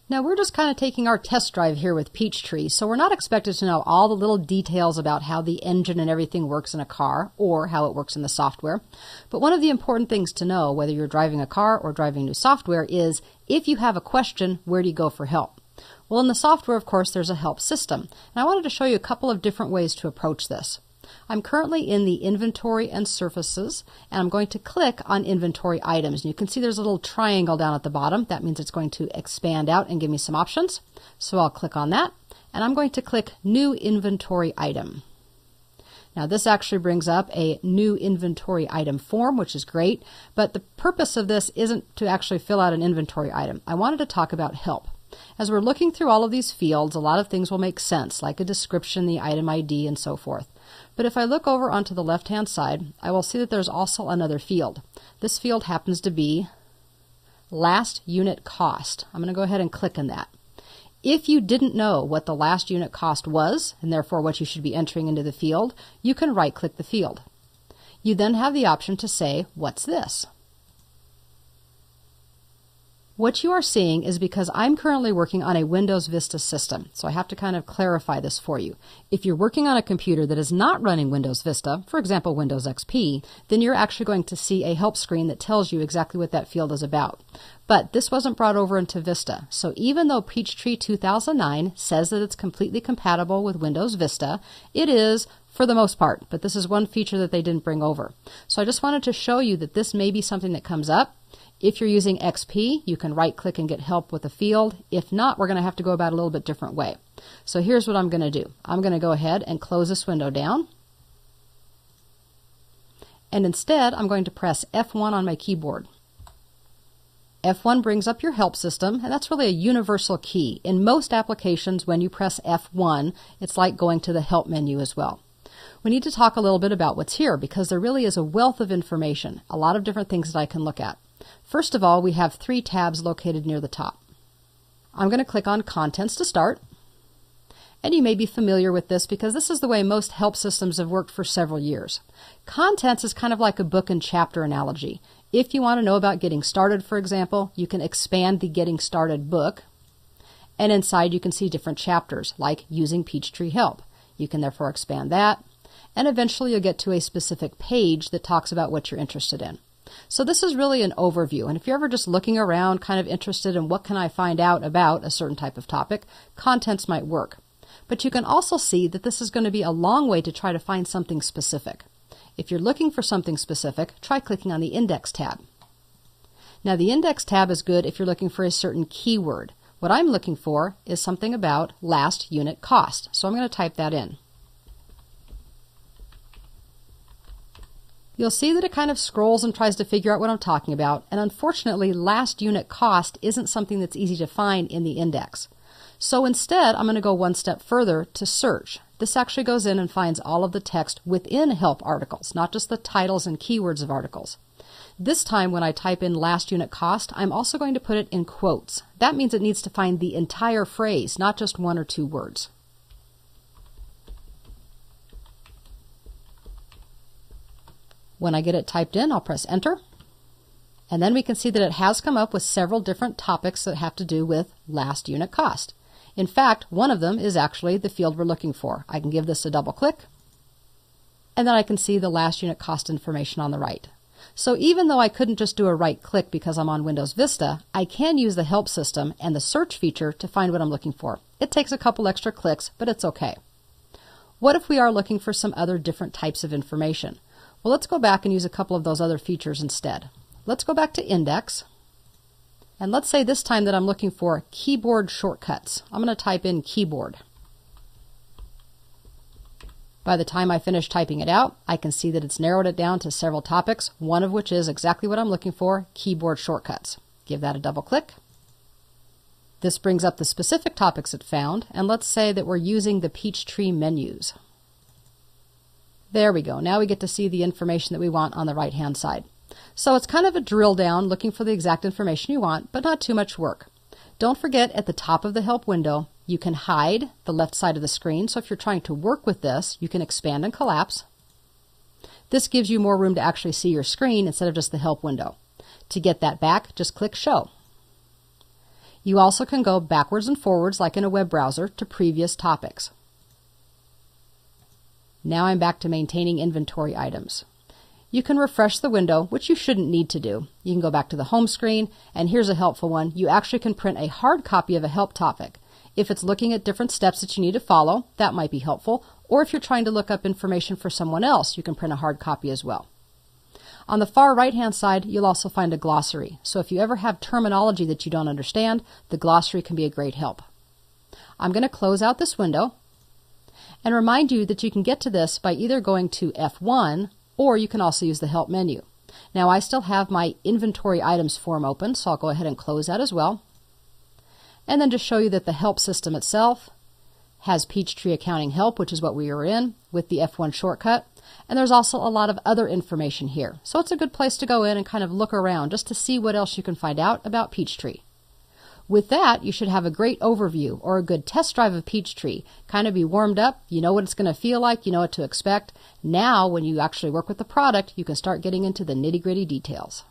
Now we're just kind of taking our test drive here with Peachtree, so we're not expected to know all the little details about how the engine and everything works in a car or how it works in the software. But one of the important things to know, whether you're driving a car or driving new software, is if you have a question, where do you go for help? Well, in the software, of course, there's a help system, and I wanted to show you a couple of different ways to approach this. I'm currently in the Inventory and Surfaces, and I'm going to click on Inventory Items. And you can see there's a little triangle down at the bottom. That means it's going to expand out and give me some options. So I'll click on that, and I'm going to click New Inventory Item. Now this actually brings up a new inventory item form, which is great, but the purpose of this isn't to actually fill out an inventory item. I wanted to talk about help. As we're looking through all of these fields, a lot of things will make sense, like a description, the item ID, and so forth. But if I look over onto the left-hand side, I will see that there's also another field. This field happens to be Last Unit Cost. I'm going to go ahead and click on that. If you didn't know what the last unit cost was, and therefore what you should be entering into the field, you can right-click the field. You then have the option to say, "What's this?" What you are seeing is because I'm currently working on a Windows Vista system, so I have to kind of clarify this for you. If you're working on a computer that is not running Windows Vista, for example Windows XP, then you're actually going to see a help screen that tells you exactly what that field is about. But this wasn't brought over into Vista, so even though Peachtree 2009 says that it's completely compatible with Windows Vista, it is for the most part, but this is one feature that they didn't bring over. So I just wanted to show you that this may be something that comes up. If you're using XP, you can right-click and get help with a field. If not, we're going to have to go about it a little bit different way. So here's what I'm going to do. I'm going to go ahead and close this window down. And instead, I'm going to press F1 on my keyboard. F1 brings up your help system, and that's really a universal key. In most applications, when you press F1, it's like going to the help menu as well. We need to talk a little bit about what's here because there really is a wealth of information, a lot of different things that I can look at. First of all, we have 3 tabs located near the top. I'm going to click on Contents to start. And you may be familiar with this because this is the way most help systems have worked for several years. Contents is kind of like a book and chapter analogy. If you want to know about getting started, for example, you can expand the Getting Started book. And inside you can see different chapters, like Using Peachtree Help. You can therefore expand that. And eventually you'll get to a specific page that talks about what you're interested in. So this is really an overview, and if you're ever just looking around kind of interested in what can I find out about a certain type of topic, contents might work. But you can also see that this is going to be a long way to try to find something specific. If you're looking for something specific, try clicking on the Index tab. Now the Index tab is good if you're looking for a certain keyword. What I'm looking for is something about last unit cost, so I'm going to type that in. You'll see that it kind of scrolls and tries to figure out what I'm talking about, and unfortunately last unit cost isn't something that's easy to find in the index. So instead I'm going to go one step further to search. This actually goes in and finds all of the text within help articles, not just the titles and keywords of articles. This time when I type in last unit cost, I'm also going to put it in quotes. That means it needs to find the entire phrase, not just 1 or 2 words. When I get it typed in, I'll press enter. And then we can see that it has come up with several different topics that have to do with last unit cost. In fact, one of them is actually the field we're looking for. I can give this a double click, and then I can see the last unit cost information on the right. So even though I couldn't just do a right click because I'm on Windows Vista, I can use the help system and the search feature to find what I'm looking for. It takes a couple extra clicks, but it's okay. What if we are looking for some other different types of information? Well, let's go back and use a couple of those other features instead. Let's go back to Index, and let's say this time that I'm looking for keyboard shortcuts. I'm going to type in keyboard. By the time I finish typing it out, I can see that it's narrowed it down to several topics, one of which is exactly what I'm looking for, keyboard shortcuts. Give that a double click. This brings up the specific topics it found, and let's say that we're using the Peachtree menus. There we go. Now we get to see the information that we want on the right-hand side. So it's kind of a drill down looking for the exact information you want, but not too much work. Don't forget at the top of the help window, you can hide the left side of the screen. So if you're trying to work with this, you can expand and collapse. This gives you more room to actually see your screen instead of just the help window. To get that back, just click Show. You also can go backwards and forwards like in a web browser to previous topics. Now I'm back to maintaining inventory items. You can refresh the window, which you shouldn't need to do. You can go back to the home screen, and here's a helpful one. You actually can print a hard copy of a help topic. If it's looking at different steps that you need to follow, that might be helpful. Or if you're trying to look up information for someone else, you can print a hard copy as well. On the far right-hand side, you'll also find a glossary. So if you ever have terminology that you don't understand, the glossary can be a great help. I'm going to close out this window and remind you that you can get to this by either going to F1 or you can also use the Help menu. Now I still have my Inventory Items form open, so I'll go ahead and close that as well. And then just show you that the Help system itself has Peachtree Accounting Help, which is what we are in, with the F1 shortcut. And there's also a lot of other information here. So it's a good place to go in and kind of look around just to see what else you can find out about Peachtree. With that, you should have a great overview or a good test drive of Peachtree. Kind of be warmed up, you know what it's going to feel like, you know what to expect. Now, when you actually work with the product, you can start getting into the nitty-gritty details.